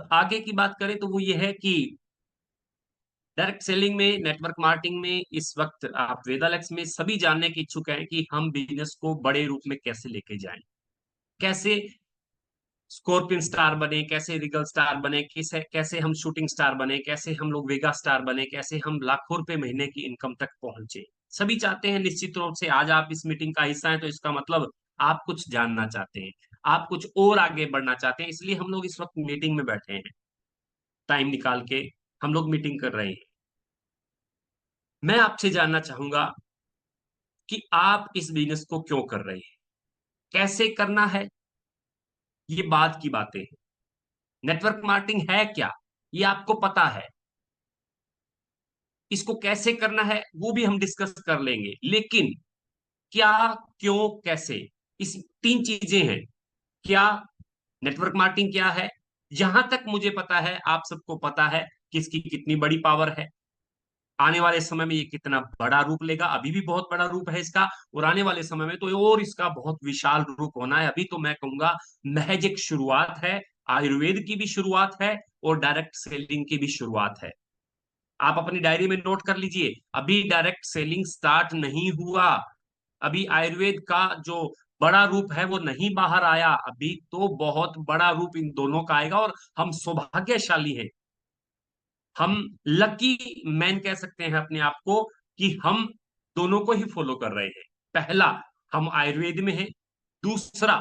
अब आगे की बात करें तो वो ये है कि डायरेक्ट सेलिंग में, नेटवर्क मार्केटिंग में इस वक्त आप वेदालेक्स में सभी जानने के इच्छुक हैं कि हम बिजनेस को बड़े रूप में कैसे लेके जाएं, कैसे स्कॉर्पियन स्टार बने, कैसे रिगल स्टार बने, कैसे कैसे हम शूटिंग स्टार बने, कैसे हम लोग वेगा स्टार बने, कैसे हम लाखों रुपए महीने की इनकम तक पहुंचे। सभी चाहते हैं निश्चित रूप से। आज आप इस मीटिंग का हिस्सा हैं तो इसका मतलब आप कुछ जानना चाहते हैं, आप कुछ और आगे बढ़ना चाहते हैं, इसलिए हम लोग इस वक्त मीटिंग में बैठे हैं। टाइम निकाल के हम लोग मीटिंग कर रहे हैं। मैं आपसे जानना चाहूंगा कि आप इस बिजनेस को क्यों कर रहे हैं, कैसे करना है, ये बाद की बातें हैं। नेटवर्क मार्केटिंग है क्या, ये आपको पता है। इसको कैसे करना है वो भी हम डिस्कस कर लेंगे, लेकिन क्या, क्यों, कैसे, इस तीन चीजें हैं। क्या, नेटवर्क मार्केटिंग क्या है, जहां तक मुझे पता है आप सबको पता है कि इसकी कितनी बड़ी पावर है, आने वाले समय में ये कितना बड़ा रूप लेगा। अभी भी बहुत बड़ा रूप है इसका, और आने वाले समय में तो और इसका बहुत विशाल रूप होना है। अभी तो मैं कहूंगा महज एक शुरुआत है। आयुर्वेद की भी शुरुआत है और डायरेक्ट सेलिंग की भी शुरुआत है। आप अपनी डायरी में नोट कर लीजिए, अभी डायरेक्ट सेलिंग स्टार्ट नहीं हुआ। अभी आयुर्वेद का जो बड़ा रूप है वो नहीं बाहर आया। अभी तो बहुत बड़ा रूप इन दोनों का आएगा, और हम सौभाग्यशाली हैं, हम लकी मैन कह सकते हैं अपने आप को, कि हम दोनों को ही फॉलो कर रहे हैं। पहला, हम आयुर्वेद में हैं। दूसरा,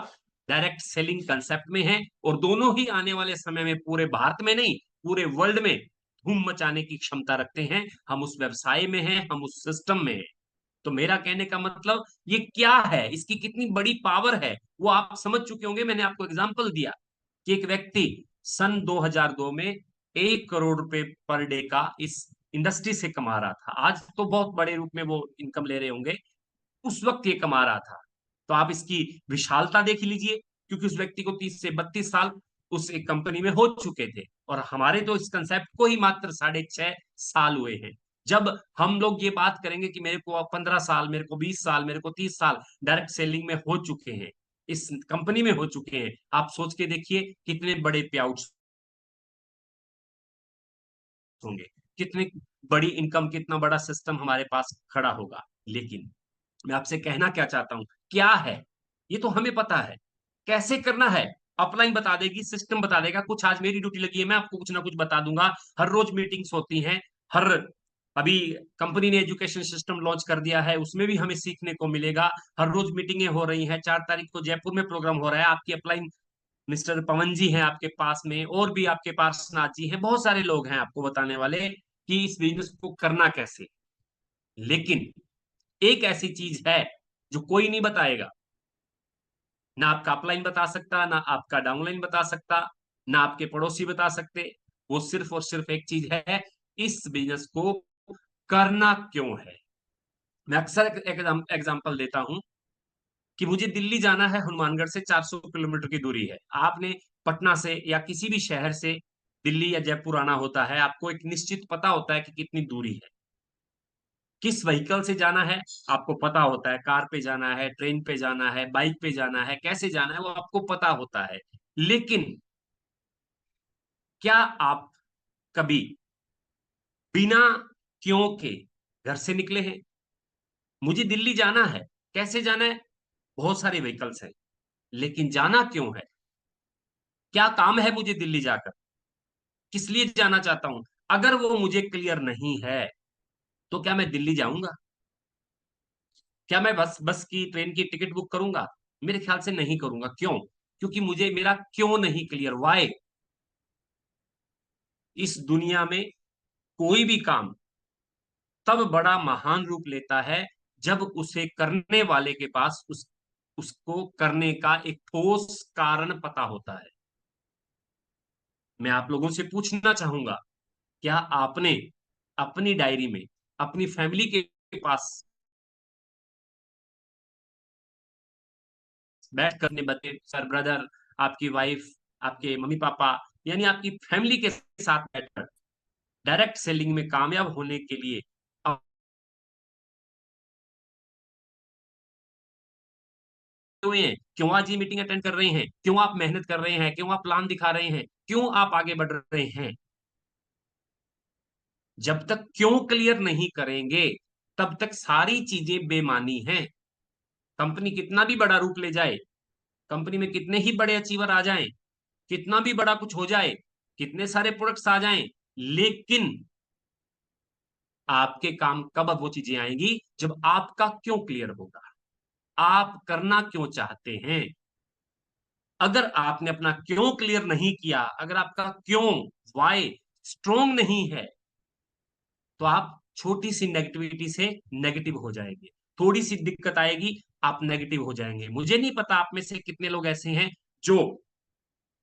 डायरेक्ट सेलिंग कंसेप्ट में है। और दोनों ही आने वाले समय में पूरे भारत में नहीं, पूरे वर्ल्ड में धूम मचाने की क्षमता रखते हैं। हम उस व्यवसाय में हैं, हम उस सिस्टम में हैं। तो मेरा कहने का मतलब ये क्या है, इसकी कितनी बड़ी पावर है, वो आप समझ चुके होंगे। मैंने आपको एग्जांपल दिया कि एक व्यक्ति सन 2002 में 1 करोड़ रुपए पर डे का इस इंडस्ट्री से कमा रहा था। आज तो बहुत बड़े रूप में वो इनकम ले रहे होंगे, उस वक्त ये कमा रहा था। तो आप इसकी विशालता देख लीजिए, क्योंकि उस व्यक्ति को 30 से 32 साल उस एक कंपनी में हो चुके थे, और हमारे तो इस कंसेप्ट को ही मात्र 6.5 साल हुए हैं। जब हम लोग ये बात करेंगे कि मेरे को 15 साल, मेरे को 20 साल, मेरे को 30 साल डायरेक्ट सेलिंग में हो चुके हैं, इस कंपनी में हो चुके हैं, आप सोच के देखिए कितने बड़े पे आउट्स होंगे, कितनी बड़ी इनकम, कितना बड़ा सिस्टम हमारे पास खड़ा होगा। लेकिन मैं आपसे कहना क्या चाहता हूं, क्या है ये तो हमें पता है, कैसे करना है अपलाइन बता देगी, सिस्टम बता देगा। कुछ आज मेरी ड्यूटी लगी है, मैं आपको कुछ ना कुछ बता दूंगा। हर रोज मीटिंग्स होती हैं, हर, अभी कंपनी ने एजुकेशन सिस्टम लॉन्च कर दिया है, उसमें भी हमें सीखने को मिलेगा। हर रोज मीटिंगें हो रही हैं। 4 तारीख को जयपुर में प्रोग्राम हो रहा है, आपकी अपलाइन मिस्टर पवन जी हैं आपके पास में, और भी आपके पास नाथ जी हैं, बहुत सारे लोग हैं आपको बताने वाले कि इस बिजनेस को करना कैसे। लेकिन एक ऐसी चीज है जो कोई नहीं बताएगा, ना आपका अपलाइन बता सकता, ना आपका डाउनलाइन बता सकता, ना आपके पड़ोसी बता सकते। वो सिर्फ और सिर्फ एक चीज है, इस बिजनेस को करना क्यों है। मैं अक्सर एक एग्जांपल देता हूं कि मुझे दिल्ली जाना है, हनुमानगढ़ से 400 किलोमीटर की दूरी है। आपने पटना से या किसी भी शहर से दिल्ली या जयपुर आना होता है, आपको एक निश्चित पता होता है कि कितनी दूरी है, किस व्हीकल से जाना है आपको पता होता है। कार पे जाना है, ट्रेन पे जाना है, बाइक पे जाना है, कैसे जाना है वो आपको पता होता है। लेकिन क्या आप कभी बिना क्यों के घर से निकले हैं? मुझे दिल्ली जाना है, कैसे जाना है? बहुत सारे व्हीकल्स हैं, लेकिन जाना क्यों है? क्या काम है मुझे दिल्ली जाकर, किस लिए जाना चाहता हूं? अगर वो मुझे क्लियर नहीं है तो क्या मैं दिल्ली जाऊंगा? क्या मैं बस बस की, ट्रेन की टिकट बुक करूंगा? मेरे ख्याल से नहीं करूंगा। क्यों? क्योंकि मुझे मेरा क्यों नहीं क्लियर, वाई। इस दुनिया में कोई भी काम तब बड़ा महान रूप लेता है जब उसे करने वाले के पास उसको करने का एक ठोस कारण पता होता है। मैं आप लोगों से पूछना चाहूंगा, क्या आपने अपनी डायरी में अपनी फैमिली के पास बैठ कर अपने बच्चे, सर, ब्रदर, आपकी वाइफ, आपके मम्मी पापा, यानी आपकी फैमिली के साथ बैठकर डायरेक्ट सेलिंग में कामयाब होने के लिए हुए हैं, क्यों आज ये मीटिंग अटेंड कर रहे हैं, क्यों आप मेहनत कर रहे हैं, क्यों आप प्लान दिखा रहे हैं, क्यों आप आगे बढ़ रहे हैं। जब तक क्यों क्लियर नहीं करेंगे, तब तक सारी चीजें बेमानी हैं। कंपनी कितना भी बड़ा रूप ले जाए, कंपनी में कितने ही बड़े अचीवर आ जाएं, कितना भी बड़ा कुछ हो जाए, कितने सारे प्रोडक्ट्स आ जाएं, लेकिन आपके काम कब अब वो चीजें आएंगी जब आपका क्यों क्लियर होगा। आप करना क्यों चाहते हैं। अगर आपने अपना क्यों क्लियर नहीं किया, अगर आपका क्यों, वाई स्ट्रोंग नहीं है, तो आप छोटी सी नेगेटिविटी से नेगेटिव हो जाएंगे। थोड़ी सी दिक्कत आएगी, आप नेगेटिव हो जाएंगे। मुझे नहीं पता आप में से कितने लोग ऐसे हैं जो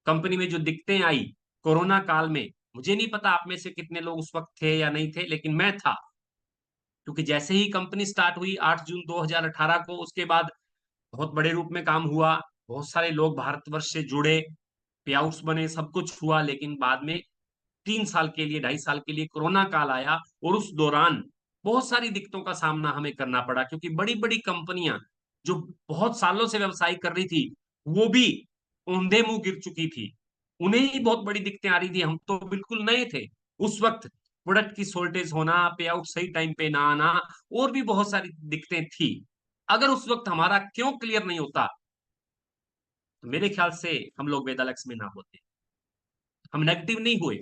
कंपनी में जो दिक्कतें आई कोरोना काल में, मुझे नहीं पता आप में से कितने लोग उस वक्त थे या नहीं थे, लेकिन मैं था। क्योंकि जैसे ही कंपनी स्टार्ट हुई 8 जून 2018 को, उसके बाद बहुत बड़े रूप में काम हुआ, बहुत सारे लोग भारतवर्ष से जुड़े, पे आउट्स बने, सब कुछ हुआ। लेकिन बाद में 3 साल के लिए, 2.5 साल के लिए कोरोना काल आया, और उस दौरान बहुत सारी दिक्कतों का सामना हमें करना पड़ा, क्योंकि बड़ी बड़ी कंपनियां जो बहुत सालों से व्यवसाय कर रही थी, वो भी औंधे मुंह गिर चुकी थी। उन्हें ही बहुत बड़ी दिक्कतें आ रही थी, हम तो बिल्कुल नए थे उस वक्त। प्रोडक्ट की शॉर्टेज होना, पे आउट सही टाइम पे ना आना, और भी बहुत सारी दिक्कतें थी। अगर उस वक्त हमारा क्यों क्लियर नहीं होता, तो मेरे ख्याल से हम लोग वेदालक्ष्मी में ना होते। हम नेगेटिव नहीं हुए।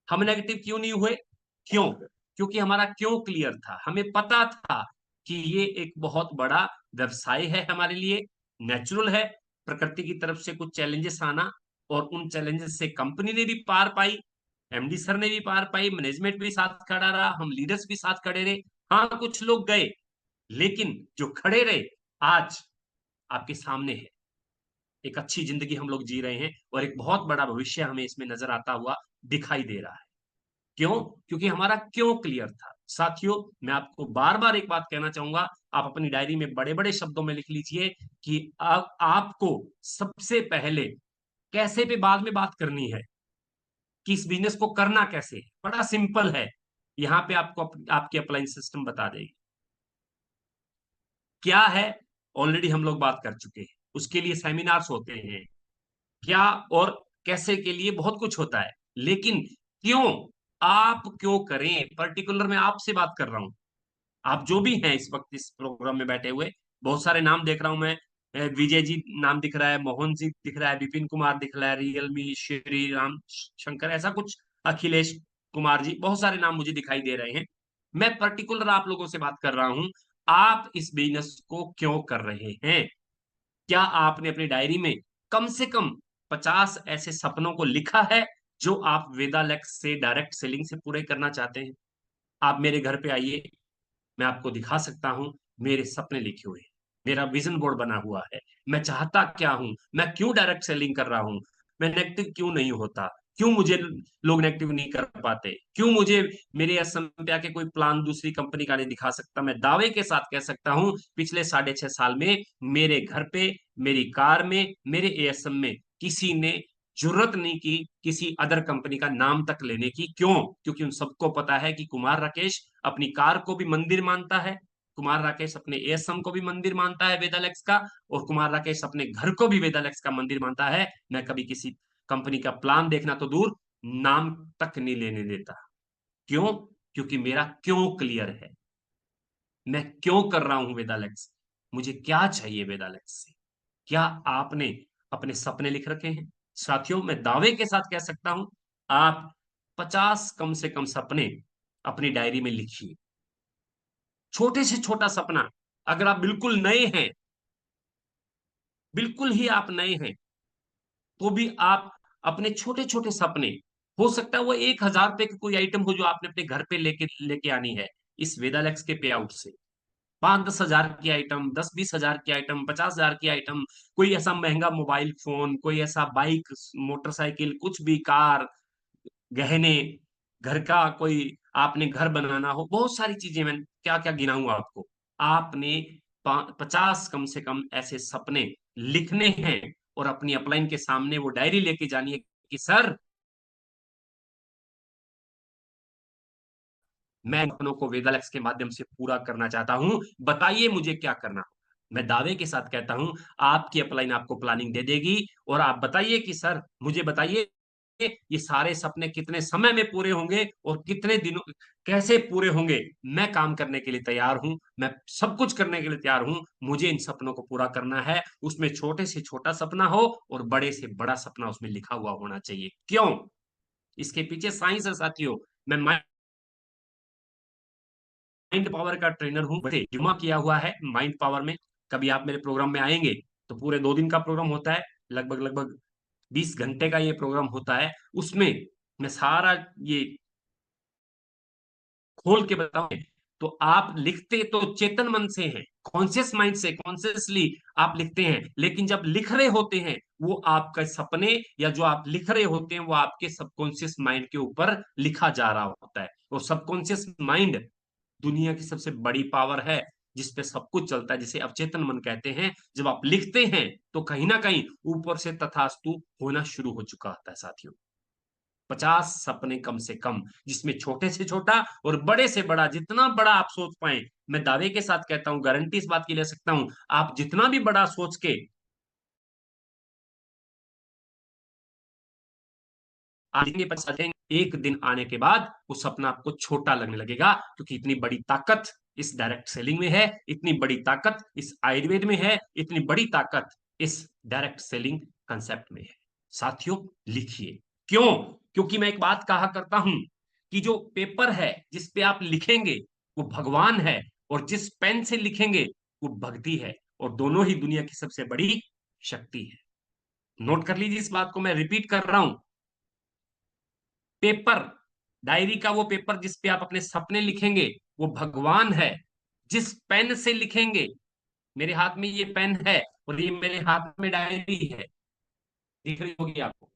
हम नेगेटिव क्यों नहीं हुए? क्यों? क्योंकि हमारा क्यों क्लियर था। हमें पता था कि ये एक बहुत बड़ा व्यवसाय है हमारे लिए, नेचुरल है। प्रकृति की तरफ से कुछ चैलेंजेस आना, और उन चैलेंजेस से कंपनी ने भी पार पाई, एमडी सर ने भी पार पाई, मैनेजमेंट भी साथ खड़ा रहा, हम लीडर्स भी साथ खड़े रहे। हाँ, कुछ लोग गए, लेकिन जो खड़े रहे आज आपके सामने है। एक अच्छी जिंदगी हम लोग जी रहे हैं, और एक बहुत बड़ा भविष्य हमें इसमें नजर आता हुआ दिखाई दे रहा है। क्यों? क्योंकि हमारा क्यों क्लियर था। साथियों, मैं आपको बार बार एक बात कहना चाहूंगा, आप अपनी डायरी में बड़े बड़े शब्दों में लिख लीजिए कि आपको सबसे पहले कैसे पे बाद में बात करनी है, कि इस बिजनेस को करना कैसे है। बड़ा सिंपल है। यहां पे आपको आपकी अप्लाइंग सिस्टम बता देगी क्या है। ऑलरेडी हम लोग बात कर चुके हैं, उसके लिए सेमिनार्स होते हैं। क्या और कैसे के लिए बहुत कुछ होता है, लेकिन क्यों, आप क्यों करें, पर्टिकुलर मैं आपसे बात कर रहा हूं। आप जो भी हैं इस वक्त इस प्रोग्राम में बैठे हुए, बहुत सारे नाम देख रहा हूं मैं। विजय जी नाम दिख रहा है, मोहन जी दिख रहा है, विपिन कुमार दिख रहा है, रियलमी, श्री राम शंकर, ऐसा कुछ, अखिलेश कुमार जी, बहुत सारे नाम मुझे दिखाई दे रहे हैं। मैं पर्टिकुलर आप लोगों से बात कर रहा हूं। आप इस बिजनेस को क्यों कर रहे हैं? क्या आपने अपनी डायरी में कम से कम 50 ऐसे सपनों को लिखा है जो आप वेदालेक्स से डायरेक्ट सेलिंग से पूरे करना चाहते हैं? आप मेरे घर पे आइए, मैं आपको दिखा सकता हूं। मेरे सपने लिखे हुए हैं, मेरा विजन बोर्ड बना हुआ है। मैं चाहता क्या हूं, मैं क्यों डायरेक्ट सेलिंग कर रहा हूं, मैं नेगेटिव क्यों नहीं होता, क्यों मुझे लोग नेगेटिव नहीं कर पाते, क्यों मुझे मेरे असम पे आके कोई प्लान दूसरी कंपनी का नहीं दिखा सकता। मैं दावे के साथ कह सकता हूं, पिछले 6.5 साल में मेरे घर पे, मेरी कार में, मेरे एएसएम में किसी ने जरूरत नहीं की किसी अदर कंपनी का नाम तक लेने की। क्यों? क्योंकि उन सबको पता है कि कुमार राकेश अपनी कार को भी मंदिर मानता है, कुमार राकेश अपने एएसएम को भी मंदिर मानता है वेदालेक्स का, और कुमार राकेश अपने घर को भी वेदालेक्स का मंदिर मानता है। मैं कभी किसी कंपनी का प्लान देखना तो दूर, नाम तक नहीं लेने देता। क्यों? क्योंकि मेरा क्यों क्लियर है। मैं क्यों कर रहा हूं वेदालेक्स, मुझे क्या चाहिए वेदालेक्स से। क्या आपने अपने सपने लिख रखे हैं? साथियों, मैं दावे के साथ कह सकता हूं, आप 50 कम से कम सपने अपनी डायरी में लिखिए। छोटे से छोटा सपना। अगर आप बिल्कुल नए हैं, बिल्कुल ही आप नए हैं, तो भी आप अपने छोटे छोटे सपने, हो सकता है वो 1,000 रुपए की कोई आइटम हो जो आपने अपने घर पे लेके लेके आनी है इस वेदालेक्स के पे आउट से। 5-10 हजार की आइटम, 10-20 हजार की आइटम, 50 हजार की आइटम, कोई ऐसा महंगा मोबाइल फोन, कोई ऐसा बाइक, मोटरसाइकिल, कुछ भी, कार, गहने, घर का कोई, आपने घर बनाना हो, बहुत सारी चीजें, मैं क्या क्या गिनाऊं आपको। आपने 50 कम से कम ऐसे सपने लिखने हैं, और अपनी अपलाइन के सामने वो डायरी लेके जानी है कि सर, मैं अपनों को वेदालेक्स के माध्यम से पूरा करना चाहता हूं, बताइए मुझे क्या करना होगा। मैं दावे के साथ कहता हूं, आपकी अपलाइन आपको प्लानिंग दे देगी, और आप बताइए कि सर मुझे बताइए ये सारे सपने कितने समय में पूरे होंगे और कितने दिनों, कैसे पूरे होंगे। मैं काम करने के लिए तैयार हूं, मैं सब कुछ करने के लिए तैयार हूं। मुझे इन सपनों को पूरा करना है। उसमें छोटे से छोटा सपना हो और बड़े से बड़ा सपना उसमें लिखा हुआ होना चाहिए। क्यों? इसके पीछे साइंस है साथियों। मैं माइंड पावर का ट्रेनर हूं, बड़े जुमा किया हुआ है माइंड पावर में। कभी आप मेरे प्रोग्राम में आएंगे तो पूरे 2 दिन का प्रोग्राम होता है, लगभग लगभग 20 घंटे का ये प्रोग्राम होता है। उसमें मैं सारा ये खोल के बताऊं तो आप लिखते तो चेतन मन से हैं, कॉन्शियस माइंड से, कॉन्शियसली आप लिखते हैं, लेकिन जब लिख रहे होते हैं वो आपके सपने या जो आप लिख रहे होते हैं वो आपके सबकॉन्शियस माइंड के ऊपर लिखा जा रहा होता है। और सबकॉन्शियस माइंड दुनिया की सबसे बड़ी पावर है, जिसपे सब कुछ चलता है, जिसे अवचेतन मन कहते हैं। जब आप लिखते हैं तो कहीं ना कहीं ऊपर से तथास्तु होना शुरू हो चुका होता है साथियों। 50 सपने कम से कम, जिसमें छोटे से छोटा और बड़े से बड़ा, जितना बड़ा आप सोच पाए। मैं दावे के साथ कहता हूं, गारंटी इस बात की ले सकता हूं, आप जितना भी बड़ा सोच के आगे बढ़ेंगे, एक दिन आने के बाद वो सपना आपको छोटा लगने लगेगा, क्योंकि इतनी बड़ी ताकत इस डायरेक्ट सेलिंग में है, इतनी बड़ी ताकत इस आयुर्वेद में है, इतनी बड़ी ताकत इस डायरेक्ट सेलिंग कंसेप्ट में है। साथियों, लिखिए। क्यों? क्योंकि मैं एक बात कहा करता हूं कि जो पेपर है जिस पे आप लिखेंगे वो भगवान है, और जिस पेन से लिखेंगे वो भक्ति है, और दोनों ही दुनिया की सबसे बड़ी शक्ति है। नोट कर लीजिए इस बात को, मैं रिपीट कर रहा हूं। पेपर, डायरी का वो पेपर जिस पे आप अपने सपने लिखेंगे वो भगवान है। जिस पेन से लिखेंगे, मेरे हाथ में ये पेन है और ये मेरे हाथ में डायरी है, दिख रही होगी आपको।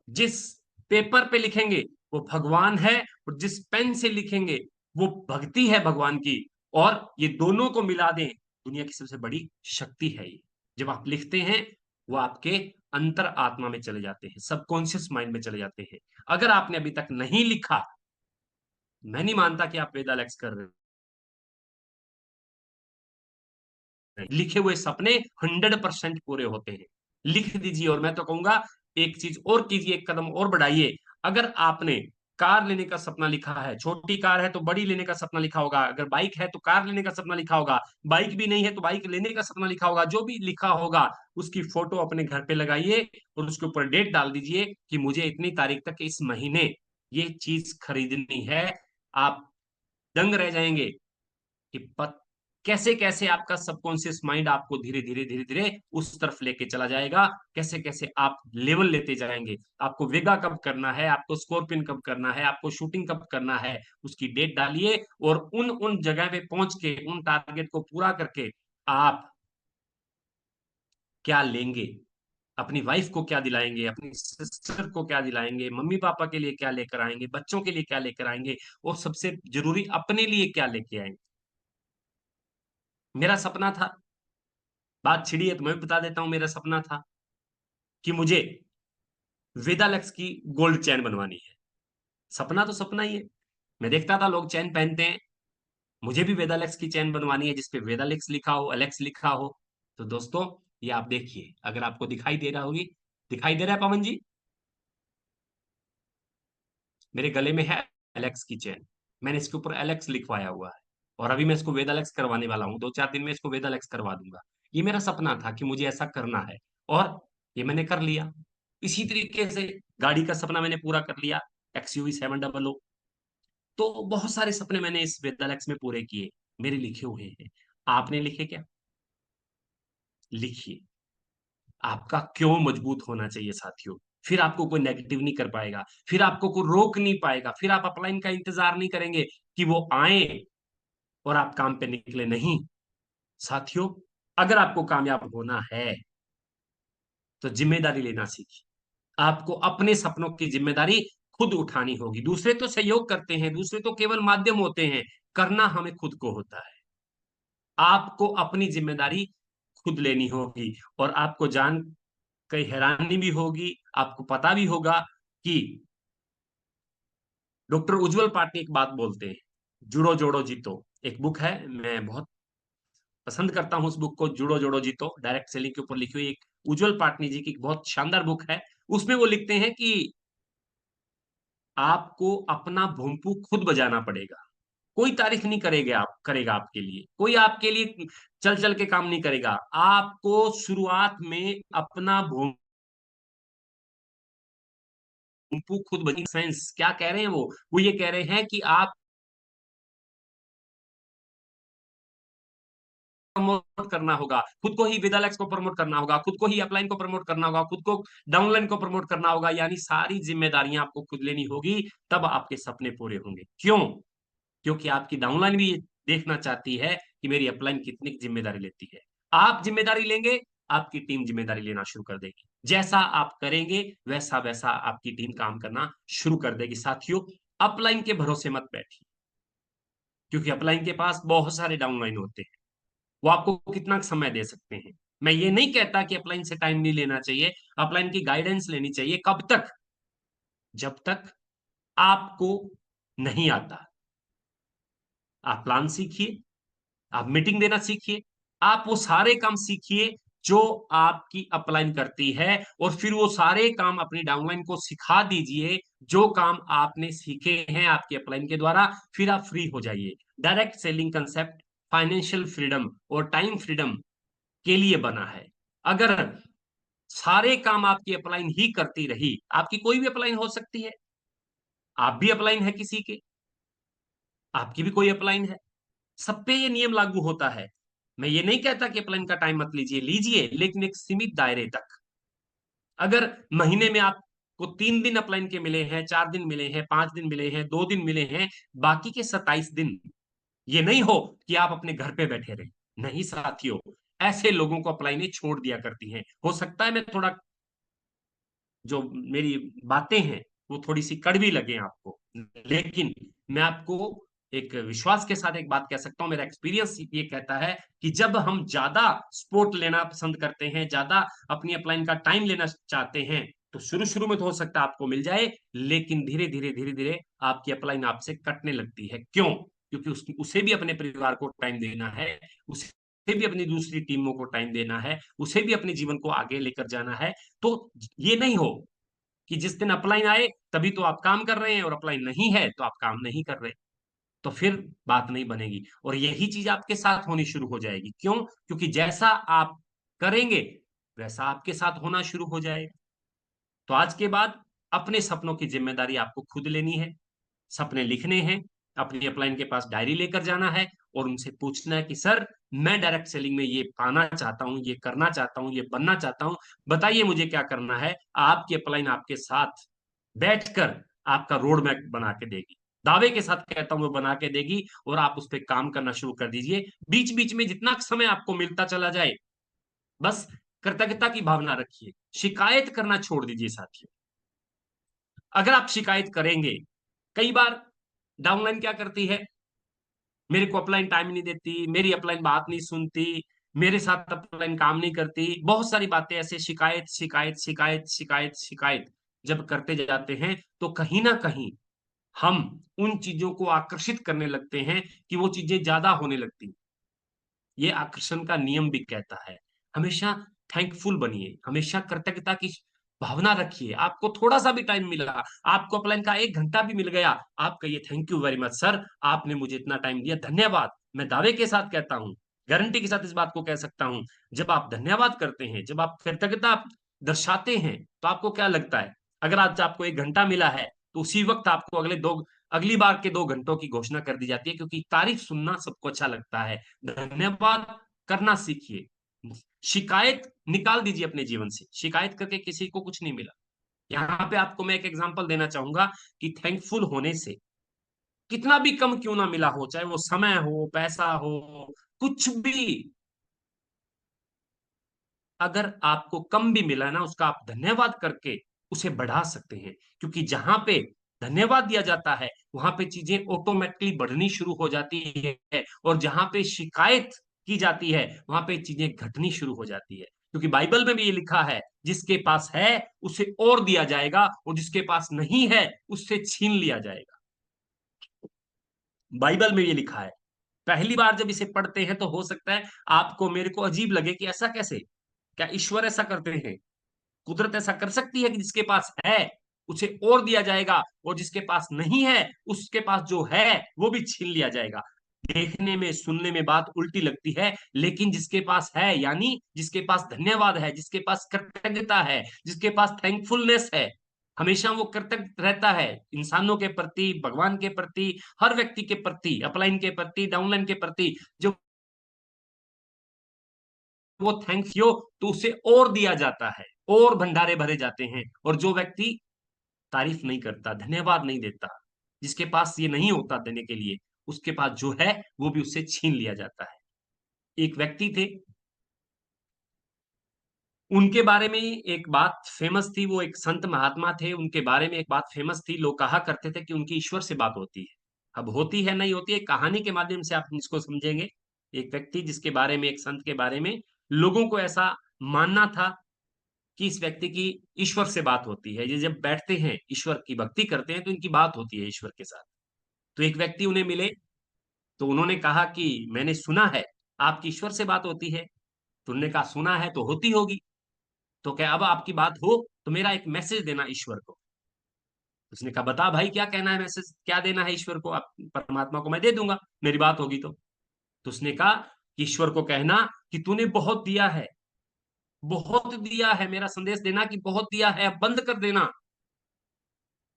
जिस पेपर पे लिखेंगे वो भगवान है, और जिस पेन से लिखेंगे वो भक्ति है भगवान की। और ये दोनों को मिला दें, दुनिया की सबसे बड़ी शक्ति है ये। जब आप लिखते हैं वो आपके अंतर आत्मा में चले जाते हैं, सबकॉन्शियस माइंड में चले जाते हैं। अगर आपने अभी तक नहीं लिखा, मैं नहीं मानता कि आप वेदालेक्स कर रहे हैं। लिखे हुए सपने 100% पूरे होते हैं। लिख दीजिए। और मैं तो कहूंगा एक चीज और कीजिए, एक कदम और बढ़ाइए। अगर आपने कार लेने का सपना लिखा है, छोटी कार है तो बड़ी लेने का सपना लिखा होगा, अगर बाइक है तो कार लेने का सपना लिखा होगा, बाइक भी नहीं है तो बाइक लेने का सपना लिखा होगा, जो भी लिखा होगा उसकी फोटो अपने घर पे लगाइए और उसके ऊपर डेट डाल दीजिए कि मुझे इतनी तारीख तक इस महीने ये चीज खरीदनी है। आप दंग रह जाएंगे कि कैसे कैसे आपका सबकॉन्शियस माइंड आपको धीरे धीरे धीरे धीरे उस तरफ लेके चला जाएगा, कैसे कैसे आप लेवल लेते जाएंगे। आपको वेगा कब करना है, आपको स्कॉर्पियन कब करना है, आपको शूटिंग कब करना है, उसकी डेट डालिए, और उन उन जगह पे पहुंच के उन टारगेट को पूरा करके आप क्या लेंगे, अपनी वाइफ को क्या दिलाएंगे, अपनी सिस्टर को क्या दिलाएंगे, मम्मी पापा के लिए क्या लेकर आएंगे, बच्चों के लिए क्या लेकर आएंगे, और सबसे जरूरी अपने लिए क्या लेके आएंगे। मेरा सपना था, बात छिड़ी है तो मैं भी बता देता हूं, मेरा सपना था कि मुझे वेदालक्स की गोल्ड चैन बनवानी है। सपना तो सपना ही है। मैं देखता था लोग चैन पहनते हैं, मुझे भी वेदालेक्स की चैन बनवानी है जिसपे वेदालेक्स लिखा हो, अलेक्स लिखा हो। तो दोस्तों, ये आप देखिए, अगर आपको दिखाई दे रहा होगी, दिखाई दे रहा है पवन जी? मेरे गले में है एलेक्स की चेन। मैंने इसके ऊपर एलेक्स लिखवाया हुआ है, और अभी मैं इसको वेदालेक्स करवाने वाला हूँ, 2-4 दिन में इसको वेदालेक्स करवा दूंगा। ये मेरा सपना था कि मुझे ऐसा करना है, और ये मैंने कर लिया। इसी तरीके से गाड़ी का सपना मैंने पूरा कर लिया, XUV 700। तो बहुत सारे सपने मैंने इस वेदालेक्स में पूरे किए, मेरे लिखे हुए हैं। आपने लिखे क्या? लिखिए। आपका क्यों मजबूत होना चाहिए साथियों। फिर आपको कोई नेगेटिव नहीं कर पाएगा, फिर आपको कोई रोक नहीं पाएगा, फिर आप अपलाइन का इंतजार नहीं करेंगे कि वो आए और आप काम पे निकले। नहीं साथियों, अगर आपको कामयाब होना है तो जिम्मेदारी लेना सीखिए। आपको अपने सपनों की जिम्मेदारी खुद उठानी होगी। दूसरे तो सहयोग करते हैं, दूसरे तो केवल माध्यम होते हैं, करना हमें खुद को होता है। आपको अपनी जिम्मेदारी खुद लेनी होगी, और आपको जान कई हैरानी भी होगी, आपको पता भी होगा कि डॉक्टर उज्जवल पाठ एक बात बोलते हैं, जुड़ो जोड़ो जीतो। एक बुक है, मैं बहुत पसंद करता हूं उस बुक को, जुड़ो जोड़ो जीतो, डायरेक्ट सेलिंग के ऊपर लिखी हुई एक उज्जवल पाटनी जी की बहुत शानदार बुक है। उसमें वो लिखते हैं कि आपको अपना भूमपू खुद बजाना पड़ेगा। कोई तारीफ नहीं करेगा आपके लिए, कोई आपके लिए चल चल के काम नहीं करेगा। आपको शुरुआत में अपना भूमपू खुद बजाना। सेंस क्या कह रहे हैं वो ये कह रहे हैं कि आप प्रमोट करना होगा, खुद को ही विदालेक्स को प्रमोट करना होगा, खुद को ही अपलाइन को प्रमोट करना होगा, खुद को डाउनलाइन को प्रमोट करना होगा, यानी सारी जिम्मेदारियां आपको खुद लेनी होगी। तब आपके सपने पूरे होंगे। क्यों? क्योंकि आपकी डाउनलाइन भी ये देखना चाहती है कि मेरी अपलाइन कितनी जिम्मेदारी लेती है। आप जिम्मेदारी लेंगे, आपकी टीम जिम्मेदारी लेना शुरू कर देगी। जैसा आप करेंगे वैसा वैसा आपकी टीम काम करना शुरू कर देगी। साथियों, अपलाइन के भरोसे मत बैठिए, क्योंकि अपलाइन के पास बहुत सारे डाउनलाइन होते हैं। वो आपको कितना समय दे सकते हैं। मैं ये नहीं कहता कि अपलाइन से टाइम नहीं लेना चाहिए, अपलाइन की गाइडेंस लेनी चाहिए। कब तक? जब तक आपको नहीं आता। आप प्लान सीखिए, आप मीटिंग देना सीखिए, आप वो सारे काम सीखिए जो आपकी अपलाइन करती है, और फिर वो सारे काम अपनी डाउनलाइन को सिखा दीजिए जो काम आपने सीखे हैं आपकी अपलाइन के द्वारा। फिर आप फ्री हो जाइए। Direct selling concept financial freedom और टाइम फ्रीडम के लिए बना है। अगर सारे काम आपकी अपलाइन ही करती रही, आपकी कोई भी अपलाइन हो सकती है, आप भी अपलाइन है किसी के, आपकी भी कोई अपलाइन है, सब पे ये नियम लागू होता है। मैं ये नहीं कहता कि अपलाइन का टाइम मत लीजिए, लीजिए, लेकिन एक सीमित दायरे तक। अगर महीने में आपको 3 दिन अपलाइन के मिले हैं, 4 दिन मिले हैं, 5 दिन मिले हैं, 2 दिन मिले हैं, बाकी के 27 दिन ये नहीं हो कि आप अपने घर पे बैठे रहे। नहीं साथियों, ऐसे लोगों को अपलाइनें छोड़ दिया करती हैं। हो सकता है मैं थोड़ा, जो मेरी बातें हैं वो थोड़ी सी कड़वी लगे आपको, लेकिन मैं आपको एक विश्वास के साथ एक बात कह सकता हूं। मेरा एक्सपीरियंस ये कहता है कि जब हम ज्यादा सपोर्ट लेना पसंद करते हैं, ज्यादा अपनी अपलाइन का टाइम लेना चाहते हैं, तो शुरू शुरू में तो हो सकता है आपको मिल जाए, लेकिन धीरे धीरे आपकी अपलाइन आपसे कटने लगती है। क्यों? क्योंकि उसे भी अपने परिवार को टाइम देना है, उसे भी अपनी दूसरी टीमों को टाइम देना है, उसे भी अपने जीवन को आगे लेकर जाना है। तो ये नहीं हो कि जिस दिन अपलाइन आए तभी तो आप काम कर रहे हैं, और अपलाइन नहीं है तो आप काम नहीं कर रहे। तो फिर बात नहीं बनेगी, और यही चीज आपके साथ होनी शुरू हो जाएगी। क्यों? क्योंकि जैसा आप करेंगे वैसा आपके साथ होना शुरू हो जाएगा। तो आज के बाद अपने सपनों की जिम्मेदारी आपको खुद लेनी है। सपने लिखने हैं, अपनी अपलाइन के पास डायरी लेकर जाना है, और उनसे पूछना है कि सर, मैं डायरेक्ट सेलिंग में ये पाना चाहता हूँ, ये करना चाहता हूँ, ये बनना चाहता हूँ, बताइए मुझे क्या करना है। आपकी अपलाइन आपके साथ बैठकर आपका रोड मैप बना के देगी। दावे के साथ कहता हूं वो बना के देगी, और आप उस पर काम करना शुरू कर दीजिए। बीच बीच में जितना समय आपको मिलता चला जाए, बस कृतज्ञता की भावना रखिए। शिकायत करना छोड़ दीजिए साथियों। अगर आप शिकायत करेंगे, कई बार डाउनलाइन क्या करती है, मेरे को अपलाइन टाइम नहीं देती, मेरी अपलाइन बात नहीं सुनती, मेरे साथ अपलाइन काम नहीं करती, बहुत सारी बातें ऐसे शिकायत शिकायत शिकायत शिकायत शिकायत जब करते जाते हैं, तो कहीं ना कहीं हम उन चीजों को आकर्षित करने लगते हैं कि वो चीजें ज्यादा होने लगती। ये आकर्षण का नियम भी कहता है। हमेशा थैंकफुल बनिए, हमेशा कृतज्ञता की भावना रखिए। आपको थोड़ा सा भी टाइम मिला, आपको अपलाइन का 1 घंटा भी मिल गया, आप कहिए thank you very much sir, आपने मुझे इतना टाइम दिया, धन्यवाद। मैं दावे के साथ कहता हूँ, गारंटी के साथ इस बात को कह सकता हूँ, जब आप धन्यवाद करते हैं, जब आप कृतज्ञता दर्शाते हैं, तो आपको क्या लगता है? अगर आज आपको 1 घंटा मिला है, तो उसी वक्त आपको अगली बार के 2 घंटों की घोषणा कर दी जाती है, क्योंकि तारीफ सुनना सबको अच्छा लगता है। धन्यवाद करना सीखिए। शिकायत निकाल दीजिए अपने जीवन से, शिकायत करके किसी को कुछ नहीं मिला। यहाँ पे आपको मैं एक एग्जांपल देना चाहूंगा कि थैंकफुल होने से कितना भी कम क्यों ना मिला हो, चाहे वो समय हो, पैसा हो, कुछ भी, अगर आपको कम भी मिला ना, उसका आप धन्यवाद करके उसे बढ़ा सकते हैं। क्योंकि जहां पे धन्यवाद दिया जाता है, वहां पे चीजें ऑटोमेटिकली बढ़नी शुरू हो जाती है, और जहां पे शिकायत की जाती है वहां पे चीजें घटनी शुरू हो जाती है। क्योंकि बाइबल में भी ये लिखा है, जिसके पास है उसे और दिया जाएगा, और जिसके पास नहीं है उससे छीन लिया जाएगा। बाइबल में ये लिखा है। पहली बार जब इसे पढ़ते हैं तो हो सकता है आपको मेरे को अजीब लगे कि ऐसा कैसे, क्या ईश्वर ऐसा करते हैं, कुदरत ऐसा कर सकती है कि जिसके पास है उसे और दिया जाएगा, और जिसके पास नहीं है उसके पास जो है वो भी छीन लिया जाएगा। देखने में सुनने में बात उल्टी लगती है, लेकिन जिसके पास है, यानी जिसके पास धन्यवाद है, जिसके पास कृतज्ञता है, जिसके पास थैंकफुलनेस है, हमेशा वो कृतज्ञ रहता है इंसानों के प्रति, भगवान के प्रति, हर व्यक्ति के प्रति, अपलाइन के प्रति, डाउनलाइन के प्रति, जो वो थैंक्स यू, तो उसे और दिया जाता है, और भंडारे भरे जाते हैं। और जो व्यक्ति तारीफ नहीं करता, धन्यवाद नहीं देता, जिसके पास ये नहीं होता देने के लिए, उसके पास जो है वो भी उससे छीन लिया जाता है। एक व्यक्ति थे, उनके बारे में एक बात फेमस थी, वो एक संत महात्मा थे, उनके बारे में एक बात फेमस थी, लोग कहा करते थे कि उनकी ईश्वर से बात होती है। अब होती है नहीं होती है, कहानी के माध्यम से आप इसको समझेंगे। एक व्यक्ति जिसके बारे में, एक संत के बारे में लोगों को ऐसा मानना था कि इस व्यक्ति की ईश्वर से बात होती है, ये जब बैठते हैं ईश्वर की भक्ति करते हैं तो इनकी बात होती है ईश्वर के साथ। तो एक व्यक्ति उन्हें मिले, तो उन्होंने कहा कि मैंने सुना है आपकी ईश्वर से बात होती है। तो उन्होंने कहा सुना है तो होती होगी, तो क्या अब आपकी बात हो तो मेरा एक मैसेज देना ईश्वर को। उसने कहा बता भाई क्या कहना है, मैसेज क्या देना है ईश्वर को, आप परमात्मा को मैं दे दूंगा, मेरी बात होगी तो उसने कहा कि ईश्वर को कहना कि तूने बहुत दिया है, बहुत दिया है, मेरा संदेश देना कि बहुत दिया है, अब बंद कर देना,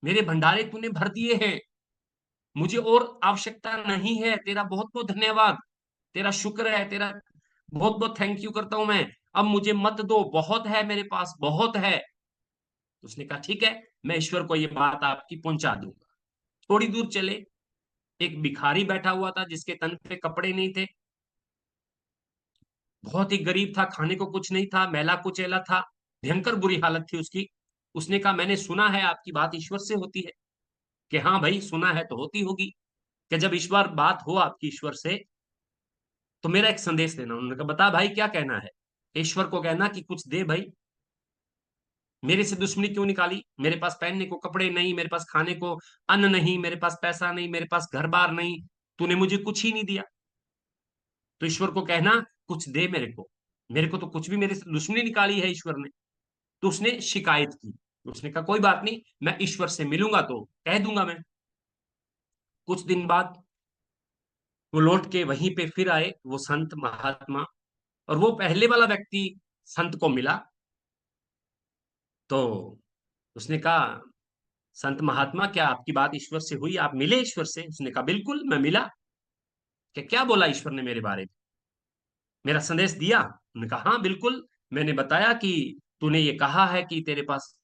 मेरे भंडारे तूने भर दिए हैं, मुझे और आवश्यकता नहीं है, तेरा बहुत बहुत धन्यवाद, तेरा शुक्र है, तेरा बहुत बहुत थैंक यू करता हूं मैं, अब मुझे मत दो, बहुत है मेरे पास, बहुत है। तो उसने कहा ठीक है, मैं ईश्वर को ये बात आपकी पहुंचा दूंगा। थोड़ी दूर चले, एक भिखारी बैठा हुआ था जिसके तन पे कपड़े नहीं थे, बहुत ही गरीब था, खाने को कुछ नहीं था, मैला कुचैला था, भयंकर बुरी हालत थी उसकी। उसने कहा मैंने सुना है आपकी बात ईश्वर से होती है। कि हाँ भाई सुना है तो होती होगी, कि जब ईश्वर बात हो आपकी ईश्वर से तो मेरा एक संदेश देना। उन्होंने कहा बता भाई क्या कहना है। ईश्वर को कहना कि कुछ दे भाई, मेरे से दुश्मनी क्यों निकाली, मेरे पास पहनने को कपड़े नहीं, मेरे पास खाने को अन्न नहीं, मेरे पास पैसा नहीं, मेरे पास घर बार नहीं, तूने मुझे कुछ ही नहीं दिया। तो ईश्वर को कहना कुछ दे मेरे को, मेरे को तो कुछ भी, मेरे से दुश्मनी निकाली है ईश्वर ने। तो उसने शिकायत की, उसने कहा कोई बात नहीं, मैं ईश्वर से मिलूंगा तो कह दूंगा मैं। कुछ दिन बाद वो लौट के वहीं पे फिर आए, वो संत महात्मा, और वो पहले वाला व्यक्ति संत को मिला। तो उसने कहा संत महात्मा क्या आपकी बात ईश्वर से हुई, आप मिले ईश्वर से। उसने कहा बिल्कुल मैं मिला। क्या बोला ईश्वर ने मेरे बारे में, मेरा संदेश दिया। उन्होंने कहा हाँ बिल्कुल, मैंने बताया कि तूने ये कहा है कि तेरे पास,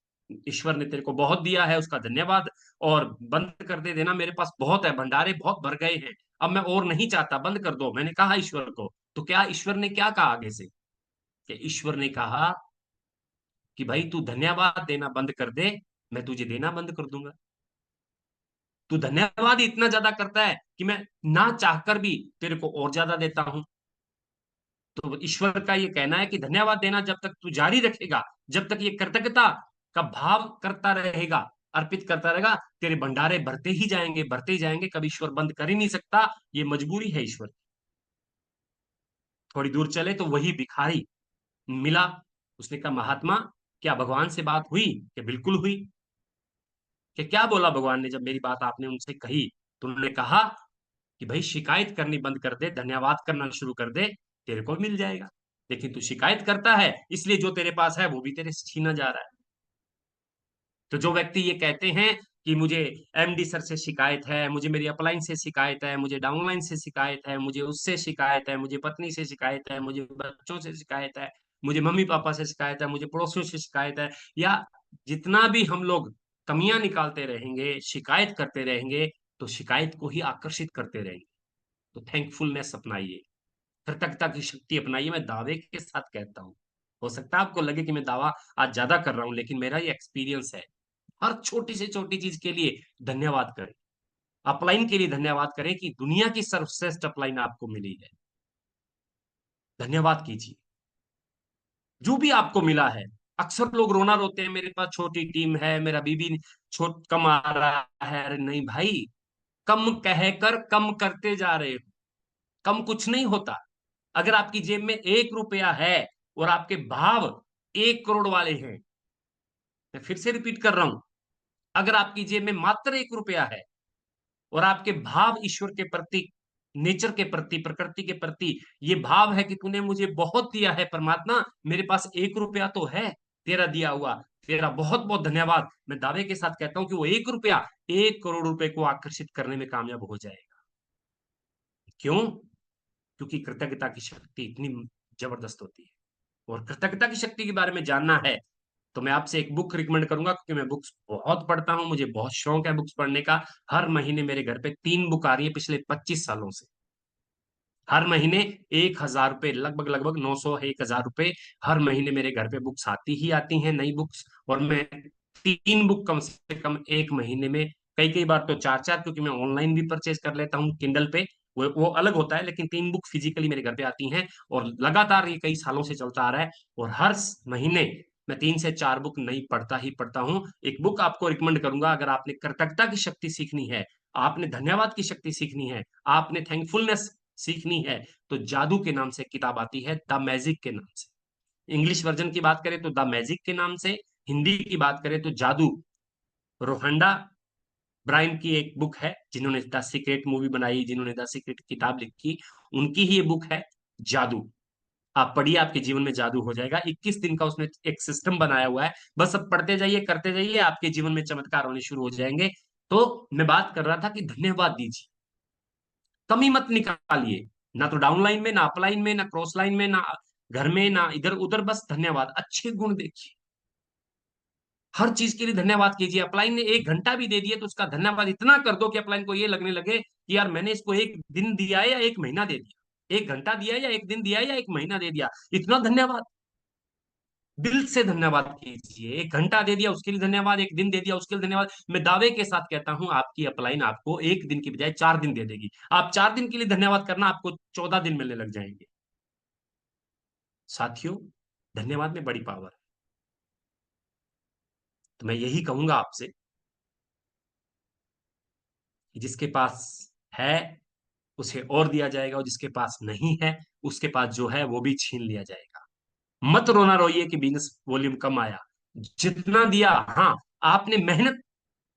ईश्वर ने तेरे को बहुत दिया है, उसका धन्यवाद, और बंद कर दे देना, मेरे पास बहुत है, भंडारे बहुत भर गए हैं, अब मैं और नहीं चाहता, बंद कर दो, मैंने कहा ईश्वर को। तो क्या ईश्वर ने क्या कहा आगे से, कि ईश्वर ने कहा कि भाई तू धन्यवाद देना बंद कर दे, मैं तुझे देना बंद कर दूंगा। तू धन्यवाद ही इतना ज्यादा करता है कि मैं ना चाहकर भी तेरे को और ज्यादा देता हूं। तो ईश्वर का ये कहना है कि धन्यवाद देना जब तक तू जारी रखेगा, जब तक ये कृतज्ञता का भाव करता रहेगा, अर्पित करता रहेगा, तेरे भंडारे भरते ही जाएंगे, भरते ही जाएंगे, कभी ईश्वर बंद कर ही नहीं सकता, ये मजबूरी है ईश्वर की। थोड़ी दूर चले तो वही भिखारी मिला। उसने कहा महात्मा क्या भगवान से बात हुई, कि बिल्कुल हुई। कि क्या बोला भगवान ने जब मेरी बात आपने उनसे कही। तो उन्होंने कहा कि भाई शिकायत करनी बंद कर दे, धन्यवाद करना शुरू कर दे, तेरे को मिल जाएगा। लेकिन तू शिकायत करता है, इसलिए जो तेरे पास है वो भी तेरे से छीना जा रहा है। तो जो व्यक्ति ये कहते हैं कि मुझे एमडी सर से शिकायत है, मुझे मेरी अपलाइन से शिकायत है, मुझे डाउनलाइन से शिकायत है, मुझे उससे शिकायत है, मुझे पत्नी से शिकायत है, मुझे बच्चों से शिकायत है, मुझे मम्मी पापा से शिकायत है, मुझे पड़ोसियों से शिकायत है, या जितना भी हम लोग कमियां निकालते रहेंगे, शिकायत करते रहेंगे, तो शिकायत को ही आकर्षित करते रहेंगे। तो थैंकफुलनेस अपनाइए, कृतज्ञता की शक्ति अपनाइए, मैं दावे के साथ कहता हूँ। हो सकता है आपको लगे कि मैं दावा आज ज्यादा कर रहा हूं, लेकिन मेरा ये एक्सपीरियंस है। हर छोटी से छोटी चीज के लिए धन्यवाद करें, अपलाइन के लिए धन्यवाद करें कि दुनिया की सर्वश्रेष्ठ अपलाइन आपको मिली है, धन्यवाद कीजिए जो भी आपको मिला है। अक्सर लोग रोना रोते हैं मेरे पास छोटी टीम है, मेरा बीबी छोट कम आ रहा है। अरे नहीं भाई, कम कहकर कम करते जा रहे हो। कम कुछ नहीं होता। अगर आपकी जेब में 1 रुपया है और आपके भाव 1 करोड़ वाले हैं, मैं फिर से रिपीट कर रहा हूं, अगर आपकी जेब में मात्र 1 रुपया है और आपके भाव ईश्वर के प्रति, नेचर के प्रति, प्रकृति के प्रति ये भाव है कि तूने मुझे बहुत दिया है परमात्मा, मेरे पास 1 रुपया तो है तेरा दिया हुआ, तेरा बहुत बहुत धन्यवाद, मैं दावे के साथ कहता हूं कि वो 1 रुपया 1 करोड़ रुपए को आकर्षित करने में कामयाब हो जाएगा। क्यों? क्योंकि कृतज्ञता की शक्ति इतनी जबरदस्त होती है। और कृतज्ञता की शक्ति के बारे में जानना है तो मैं आपसे एक बुक रिकमेंड करूंगा, क्योंकि मैं बुक्स बहुत पढ़ता हूं, मुझे बहुत शौक है बुक्स पढ़ने का। हर महीने मेरे घर पे 3 बुक आ रही है पिछले 25 सालों से। हर महीने 1,000 रुपए, लगभग लगभग 900 1,000 रुपए हर महीने मेरे घर पे बुक्स आती ही आती हैं, नई बुक्स। और मैं 3 बुक कम से कम एक महीने में, कई कई बार तो चार चार, क्योंकि मैं ऑनलाइन भी परचेज कर लेता हूँ किंडल पे, वो अलग होता है, लेकिन 3 बुक फिजिकली मेरे घर पे आती हैं। और लगातार ये कई सालों से चलता आ रहा है। और हर महीने मैं 3 से 4 बुक नई पढ़ता ही पढ़ता हूँ। एक बुक आपको रिकमेंड करूंगा, अगर आपने कृतज्ञता की शक्ति सीखनी है, आपने धन्यवाद की शक्ति सीखनी है, आपने थैंकफुलनेस सीखनी है, तो जादू के नाम से किताब आती है, द मैजिक के नाम से। इंग्लिश वर्जन की बात करें तो द मैजिक के नाम से, हिंदी की बात करें तो जादू। रोहंडा ब्रायन की एक बुक है, जिन्होंने द सीक्रेट मूवी बनाई, जिन्होंने द सीक्रेट किताब लिखी, उनकी ही ये बुक है जादू। आप पढ़िए, आपके जीवन में जादू हो जाएगा। 21 दिन का उसने एक सिस्टम बनाया हुआ है, बस अब पढ़ते जाइए, करते जाइए, आपके जीवन में चमत्कार होने शुरू हो जाएंगे। तो मैं बात कर रहा था कि धन्यवाद दीजिए, कमी मत निकालिए, ना तो डाउन लाइन में, ना अप लाइन में, ना क्रॉस लाइन में, ना घर में, ना इधर उधर, बस धन्यवाद, अच्छे गुण देखिए। हर चीज के लिए धन्यवाद कीजिए। अपलाइन ने 1 घंटा भी दे दिया तो उसका धन्यवाद इतना कर दो कि अपलाइन को ये लगने लगे कि यार मैंने इसको 1 दिन दिया है या 1 महीना दे दिया, 1 घंटा दिया है या 1 दिन दिया है या 1 महीना दे दिया, इतना धन्यवाद। दिल से धन्यवाद कीजिए। 1 घंटा दे दिया उसके लिए धन्यवाद, 1 दिन दे दिया उसके लिए धन्यवाद। मैं दावे के साथ कहता हूं आपकी अपलाइन आपको 1 दिन की बजाय 4 दिन दे देगी। आप 4 दिन के लिए धन्यवाद करना, आपको 14 दिन मिलने लग जाएंगे। साथियों, धन्यवाद में बड़ी पावर है। तो मैं यही कहूंगा आपसे कि जिसके पास है उसे और दिया जाएगा, और जिसके पास नहीं है उसके पास जो है वो भी छीन लिया जाएगा। मत रोना रोइए कि बिजनेस वॉल्यूम कम आया, जितना दिया, हाँ, आपने मेहनत,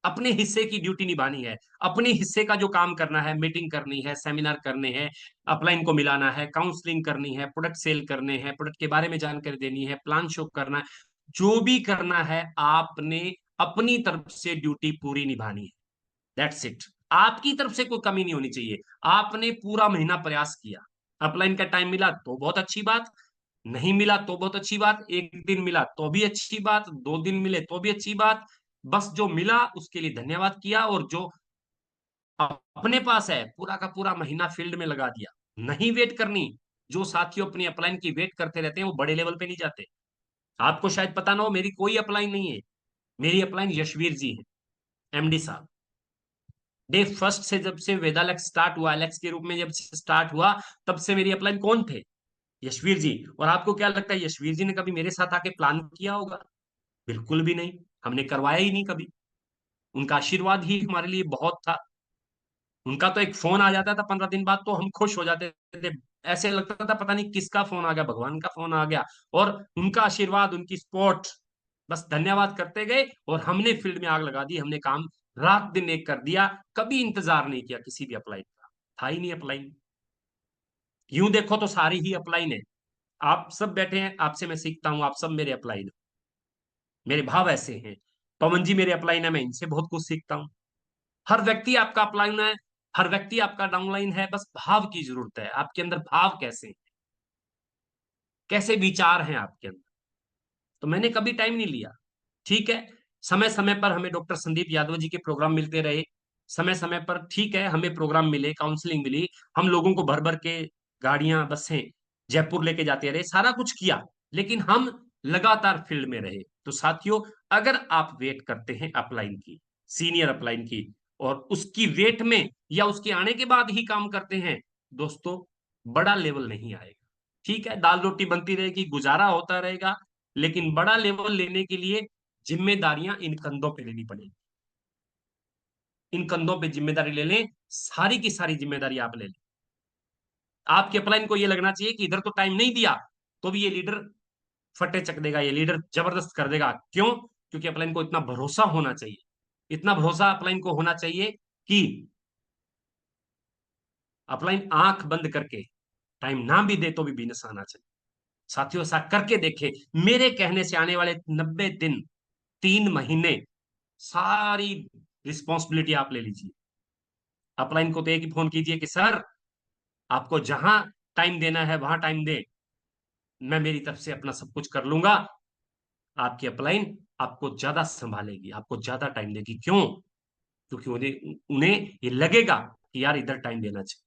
अपने हिस्से की ड्यूटी निभानी है, अपने हिस्से का जो काम करना है, मीटिंग करनी है, सेमिनार करने हैं, अपलाइन को मिलाना है, काउंसलिंग करनी है, प्रोडक्ट सेल करने हैं, प्रोडक्ट के बारे में जानकारी देनी है, प्लान शो करना है, जो भी करना है आपने अपनी तरफ से ड्यूटी पूरी निभानी है। That's it. आपकी तरफ से कोई कमी नहीं होनी चाहिए। आपने पूरा महीना प्रयास किया, अपलाइन का टाइम मिला तो बहुत अच्छी बात, नहीं मिला तो बहुत अच्छी बात, 1 दिन मिला तो भी अच्छी बात, 2 दिन मिले तो भी अच्छी बात, बस जो मिला उसके लिए धन्यवाद किया, और जो अपने पास है पूरा का पूरा महीना फील्ड में लगा दिया। नहीं वेट करनी। जो साथियों अपनी अपलाइन की वेट करते रहते हैं वो बड़े लेवल पे नहीं जाते। आपको शायद पता ना हो, मेरी कोई अपलाइन नहीं है, मेरी अपलाइन यशवीर जी है, एमडी साहब। डे फर्स्ट से जब से वेदालेक्स स्टार्ट हुआ, एलेक्स के रूप में जब से स्टार्ट हुआ, तब से मेरी अपलाइन कौन थे? यशवीर जी। और आपको क्या लगता है यशवीर जी ने कभी मेरे साथ आके प्लान किया होगा? बिल्कुल भी नहीं। हमने करवाया ही नहीं कभी। उनका आशीर्वाद ही हमारे लिए बहुत था। उनका तो एक फोन आ जाता था 15 दिन बाद तो हम खुश हो जाते थे। ऐसे लगता था पता नहीं किसका फोन आ गया, भगवान का फोन आ गया। और उनका आशीर्वाद, उनकी सपोर्ट, बस धन्यवाद करते गए, और हमने फील्ड में आग लगा दी, हमने काम रात दिन एक कर दिया। कभी इंतजार नहीं किया किसी भी अप्लाई का, था ही नहीं अप्लाई। यूं देखो तो सारी ही अप्लाई है। आप सब बैठे हैं, आपसे मैं सीखता हूं, आप सब मेरे अप्लाई, मेरे भाव ऐसे हैं। पवन जी मेरे अपलाइन है, मैं इनसे बहुत कुछ सीखता हूँ। हर व्यक्ति आपका अपलाइन है, हर व्यक्ति आपका डाउनलाइन है, बस भाव की जरूरत है। आपके अंदर भाव कैसे हैं, कैसे विचार हैं आपके अंदर। तो मैंने कभी टाइम नहीं लिया। ठीक है, समय समय पर हमें डॉक्टर संदीप यादव जी के प्रोग्राम मिलते रहे, समय समय पर, ठीक है, हमें प्रोग्राम मिले, काउंसलिंग मिली, हम लोगों को भर भर के गाड़ियां बसें जयपुर लेके जाते रहे, सारा कुछ किया, लेकिन हम लगातार फील्ड में रहे। तो साथियों, अगर आप वेट करते हैं अपलाइन की, सीनियर अपलाइन की, और उसकी वेट में या उसके आने के बाद ही काम करते हैं, दोस्तों, बड़ा लेवल नहीं आएगा। ठीक है, दाल रोटी बनती रहेगी, गुजारा होता रहेगा, लेकिन बड़ा लेवल लेने के लिए जिम्मेदारियां इन कंधों पे लेनी पड़ेगी। इन कंधों पे जिम्मेदारी ले लें, सारी की सारी जिम्मेदारी आप ले लें। आपके अपलाइन को ये लगना चाहिए कि इधर तो टाइम नहीं दिया तो भी ये लीडर फटे चक देगा, ये लीडर जबरदस्त कर देगा। क्यों? क्योंकि अपलाइन को इतना भरोसा होना चाहिए, इतना भरोसा अपलाइन को होना चाहिए कि अपलाइन आंख बंद करके टाइम ना भी दे तो भी बिजनेस आना चाहिए। साथियों ऐसा करके देखे, मेरे कहने से आने वाले 90 दिन, 3 महीने, सारी रिस्पॉन्सिबिलिटी आप ले लीजिए। अपलाइन को तो एक ही फोन कीजिए कि सर आपको जहां टाइम देना है वहां टाइम दे, मैं मेरी तरफ से अपना सब कुछ कर लूंगा। आपकी अपलाइन आपको ज्यादा संभालेगी, आपको ज्यादा टाइम देगी। क्यों? क्योंकि उन्हें उन्हें ये लगेगा कि यार इधर टाइम देना चाहिए।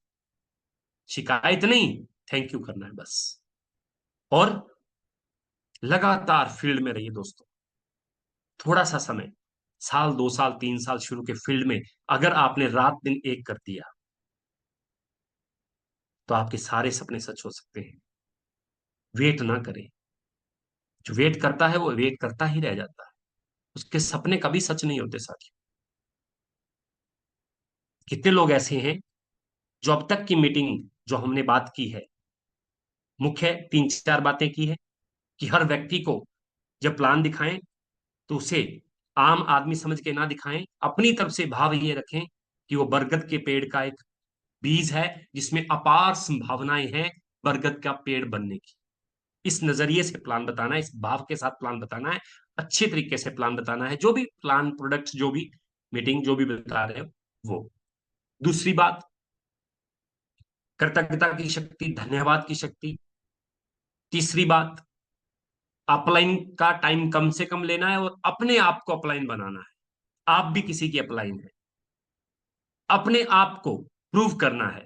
शिकायत नहीं, थैंक यू करना है बस। और लगातार फील्ड में रहिए दोस्तों। थोड़ा सा समय, साल 2 साल 3 साल शुरू के फील्ड में अगर आपने रात दिन एक कर दिया तो आपके सारे सपने सच हो सकते हैं। वेट ना करें। जो वेट करता है वो वेट करता ही रह जाता है, उसके सपने कभी सच नहीं होते साथियों। कितने लोग ऐसे हैं जो अब तक की मीटिंग जो हमने बात की है, मुख्य 3 4 बातें की है कि हर व्यक्ति को जब प्लान दिखाएं तो उसे आम आदमी समझ के ना दिखाएं, अपनी तरफ से भाव ये रखें कि वो बरगद के पेड़ का एक बीज है जिसमें अपार संभावनाएं हैं बरगद का पेड़ बनने की। इस नजरिए से प्लान बताना है, इस भाव के साथ प्लान बताना है, अच्छे तरीके से प्लान बताना है, जो भी प्लान प्रोडक्ट जो भी मीटिंग जो भी बता रहे हो वो। दूसरी बात, कृतज्ञता की शक्ति, धन्यवाद की शक्ति। तीसरी बात, अपलाइन का टाइम कम से कम लेना है और अपने आप को अपलाइन बनाना है। आप भी किसी की अपलाइन है, अपने आप को प्रूव करना है।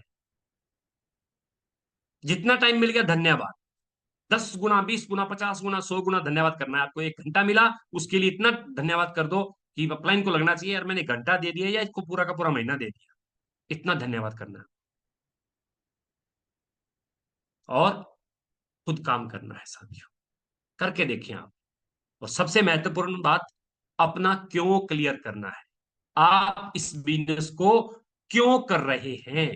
जितना टाइम मिल गया धन्यवाद, 10 गुना 20 गुना 50 गुना 100 गुना धन्यवाद करना है। आपको 1 घंटा मिला, उसके लिए इतना धन्यवाद कर दो कि अपलाइन को लगना चाहिए यार मैंने घंटा दे दिया या इसको पूरा का पूरा महीना दे दिया। इतना धन्यवाद करना है और खुद काम करना है साथियों। करके देखिए आप। और सबसे महत्वपूर्ण बात, अपना क्यों क्लियर करना है। आप इस बिजनेस को क्यों कर रहे हैं?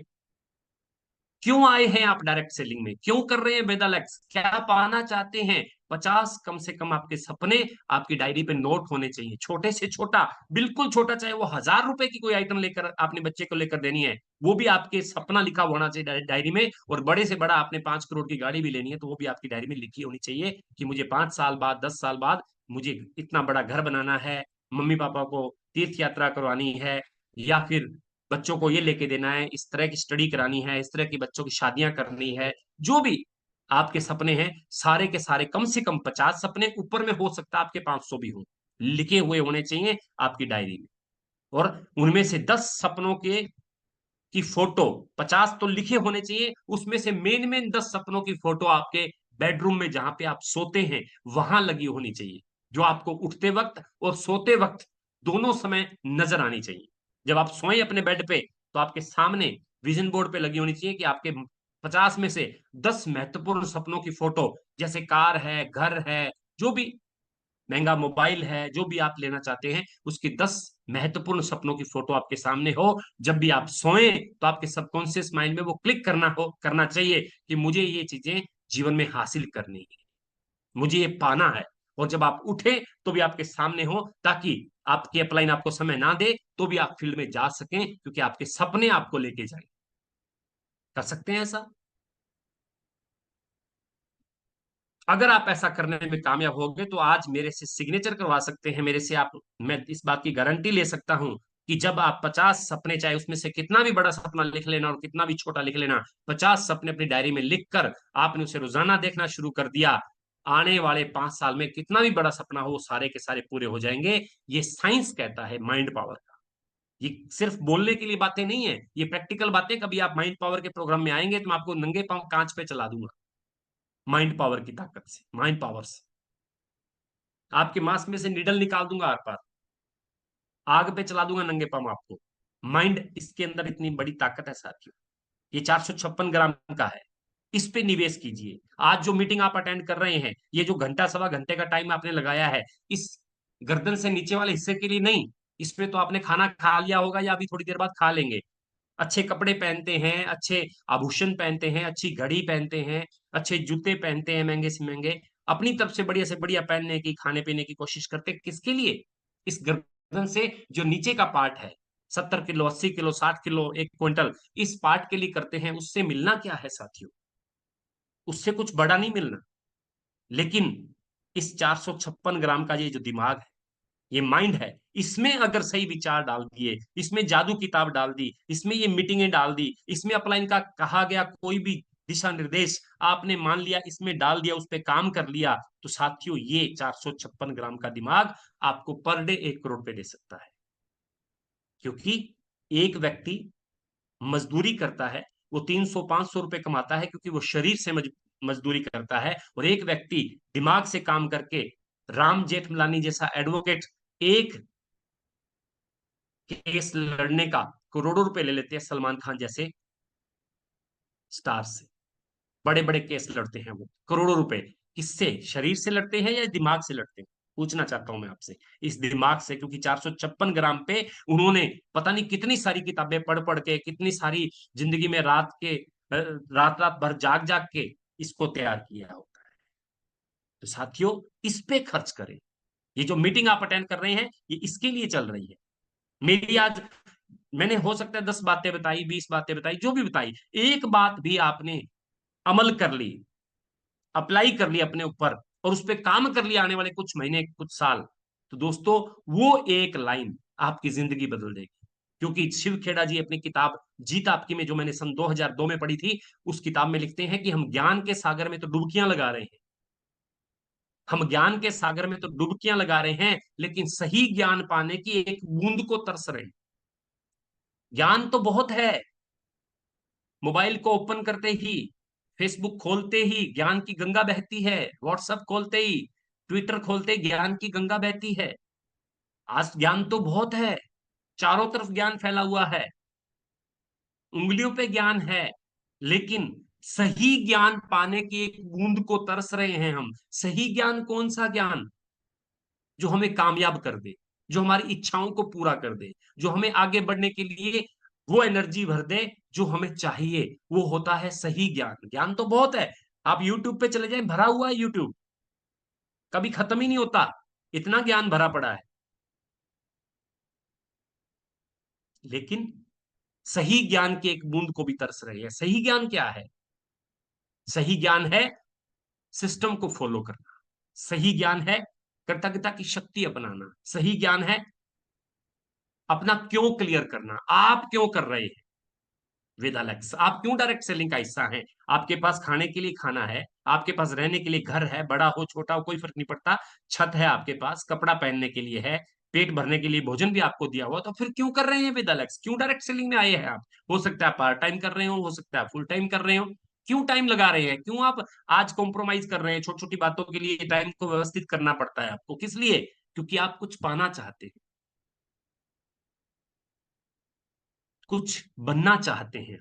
क्यों आए हैं आप डायरेक्ट सेलिंग में? क्यों कर रहे हैं बेदालेक्स? क्या पाना चाहते हैं? 50 कम से कम आपके सपने आपकी डायरी पे नोट होने चाहिए, छोटे से छोटा, बिल्कुल छोटा, चाहे वो 1000 रुपए की कोई आइटम लेकर आपने बच्चे को लेकर देनी है, वो भी आपके सपना लिखा होना चाहिए डायरी में। और बड़े से बड़ा आपने 5 करोड़ की गाड़ी भी लेनी है तो वो भी आपकी डायरी में लिखी होनी चाहिए कि मुझे 5 साल बाद 10 साल बाद मुझे इतना बड़ा घर बनाना है, मम्मी पापा को तीर्थ यात्रा करवानी है, या फिर बच्चों को ये लेके देना है, इस तरह की स्टडी करानी है, इस तरह की बच्चों की शादियां करनी है। जो भी आपके सपने हैं सारे के सारे, कम से कम 50 सपने, ऊपर में हो सकता है आपके 500 भी हो, लिखे हुए होने चाहिए आपकी डायरी में। और उनमें से 10 सपनों के की फोटो, 50 तो लिखे होने चाहिए, उसमें से मेन मेन 10 सपनों की फोटो आपके बेडरूम में जहां पे आप सोते हैं वहां लगी होनी चाहिए, जो आपको उठते वक्त और सोते वक्त दोनों समय नजर आनी चाहिए। जब आप सोए अपने बेड पे तो आपके सामने विजन बोर्ड पे लगी होनी चाहिए कि आपके 50 में से 10 महत्वपूर्ण सपनों की फोटो, जैसे कार है, घर है, जो भी महंगा मोबाइल है, जो भी आप लेना चाहते हैं, उसकी 10 महत्वपूर्ण सपनों की फोटो आपके सामने हो। जब भी आप सोएं तो आपके सबकॉन्शियस माइंड में वो क्लिक करना चाहिए कि मुझे ये चीजें जीवन में हासिल करनी है, मुझे ये पाना है। और जब आप उठे तो भी आपके सामने हो, ताकि आपकी अपलाइन आपको समय ना दे तो भी आप फील्ड में जा सकें, क्योंकि आपके सपने आपको लेके जाए। कर सकते हैं ऐसा? अगर आप ऐसा करने में कामयाब हो गए तो आज मेरे से सिग्नेचर करवा सकते हैं, मेरे से आप, मैं इस बात की गारंटी ले सकता हूं कि जब आप 50 सपने, चाहे उसमें से कितना भी बड़ा सपना लिख लेना और कितना भी छोटा लिख लेना, 50 सपने अपनी डायरी में लिख कर आपने उसे रोजाना देखना शुरू कर दिया, आने वाले 5 साल में कितना भी बड़ा सपना हो वो सारे के सारे पूरे हो जाएंगे। ये साइंस कहता है माइंड पावर का। ये सिर्फ बोलने के लिए बातें नहीं है, ये प्रैक्टिकल बातें। कभी आप माइंड पावर के प्रोग्राम में आएंगे तो मैं आपको नंगे पांव कांच पे चला दूंगा, माइंड पावर की ताकत से, माइंड पावर से। आपके मांस में से निडल निकाल दूंगा, आर पार आग पे चला दूंगा नंगे पांव आपको। माइंड, इसके अंदर इतनी बड़ी ताकत है साथियों। ये 456 ग्राम का है। इस पे निवेश कीजिए। आज जो मीटिंग आप अटेंड कर रहे हैं, ये जो घंटा सवा घंटे का टाइम आपने लगाया है, इस गर्दन से नीचे वाले हिस्से के लिए नहीं, इसमें तो आपने खाना खा लिया होगा या अभी थोड़ी देर बाद खा लेंगे। अच्छे कपड़े पहनते हैं, अच्छे आभूषण पहनते हैं, अच्छी घड़ी पहनते हैं, अच्छे जूते पहनते हैं महंगे से महंगे, अपनी तरफ से बढ़िया पहनने की, खाने पीने की कोशिश करते हैं। किसके लिए? इस गर्दन से जो नीचे का पार्ट है, 70 किलो, 80 किलो, 60 किलो, 1 क्विंटल, इस पार्ट के लिए करते हैं। उससे मिलना क्या है साथियों? उससे कुछ बड़ा नहीं मिलना। लेकिन इस 456 ग्राम का ये जो दिमाग है, ये माइंड है, इसमें अगर सही विचार डाल दिए, इसमें जादू किताब डाल दी, इसमें ये मीटिंगें डाल दी, इसमें अपलाइन का कहा गया कोई भी दिशा निर्देश आपने मान लिया, इसमें डाल दिया, उस पर काम कर लिया, तो साथियों ये 456 ग्राम का दिमाग आपको पर डे 1 करोड़ रुपए दे सकता है। क्योंकि एक व्यक्ति मजदूरी करता है, वो 300-500 रुपए कमाता है क्योंकि वो शरीर से मजदूरी करता है, और एक व्यक्ति दिमाग से काम करके, राम जेठमलानी जैसा एडवोकेट एक केस लड़ने का करोड़ों रुपए ले लेते हैं, सलमान खान जैसे स्टार से बड़े बड़े केस लड़ते हैं वो करोड़ों रुपए। किससे? शरीर से लड़ते हैं या दिमाग से लड़ते हैं? पूछना चाहता हूं मैं आपसे। इस दिमाग से, क्योंकि 456 ग्राम पे उन्होंने पता नहीं कितनी सारी किताबें पढ़ पढ़ के, कितनी सारी जिंदगी में रात रात भर जाग जाग के इसको तैयार किया होता है। तो साथियों, इस पे खर्च करें। ये जो मीटिंग आप अटेंड कर रहे हैं, ये इसके लिए चल रही है। मेरी आज, मैंने हो सकता है 10 बातें बताई, 20 बातें बताई, जो भी बताई, एक बात भी आपने अमल कर ली, अप्लाई कर लिया अपने ऊपर, और उस पर काम कर लिया आने वाले कुछ महीने, कुछ साल, तो दोस्तों वो एक लाइन आपकी जिंदगी बदल देगी। क्योंकि शिव खेड़ा जी अपनी किताब जीत आपकी में, जो मैंने सन 2002 में पढ़ी थी, उस किताब में लिखते हैं कि हम ज्ञान के सागर में तो डुबकियां लगा रहे हैं, हम ज्ञान के सागर में तो डुबकियां लगा रहे हैं, लेकिन सही ज्ञान पाने की एक बूंद को तरस रहे हैं। ज्ञान तो बहुत है, मोबाइल को ओपन करते ही, फेसबुक खोलते ही ज्ञान की गंगा बहती है, व्हाट्सएप खोलते ही, ट्विटर खोलते ही ज्ञान की गंगा बहती है। आज ज्ञान तो बहुत है, चारों तरफ ज्ञान फैला हुआ है, उंगलियों पे ज्ञान है, लेकिन सही ज्ञान पाने की एक बूंद को तरस रहे हैं हम। सही ज्ञान कौन सा ज्ञान? जो हमें कामयाब कर दे, जो हमारी इच्छाओं को पूरा कर दे, जो हमें आगे बढ़ने के लिए वो एनर्जी भर दे जो हमें चाहिए, वो होता है सही ज्ञान। ज्ञान तो बहुत है, आप यूट्यूब पे चले जाएं, भरा हुआ है यूट्यूब, कभी खत्म ही नहीं होता, इतना ज्ञान भरा पड़ा है। लेकिन सही ज्ञान की एक बूंद को भी तरस रही है। सही ज्ञान क्या है? सही ज्ञान है सिस्टम को फॉलो करना, सही ज्ञान है कृतज्ञता की शक्ति अपनाना, सही ज्ञान है अपना क्यों क्लियर करना, आप क्यों कर रहे हैं विद अलेक्स, आप क्यों डायरेक्ट सेलिंग का हिस्सा हैं। आपके पास खाने के लिए खाना है, आपके पास रहने के लिए घर है, बड़ा हो छोटा हो कोई फर्क नहीं पड़ता, छत है आपके पास, कपड़ा पहनने के लिए है, पेट भरने के लिए भोजन भी आपको दिया हुआ, तो फिर क्यों कर रहे हैं विद अलेक्स? क्यों डायरेक्ट सेलिंग में आए हैं आप? हो सकता है पार्ट टाइम कर रहे हो सकता है फुल टाइम कर रहे हो, क्यों टाइम लगा रहे हैं? क्यों आप आज कॉम्प्रोमाइज कर रहे हैं? छोटी छोटी बातों के लिए टाइम को व्यवस्थित करना पड़ता है आपको, किस लिए? क्योंकि आप कुछ पाना चाहते हैं, कुछ बनना चाहते हैं।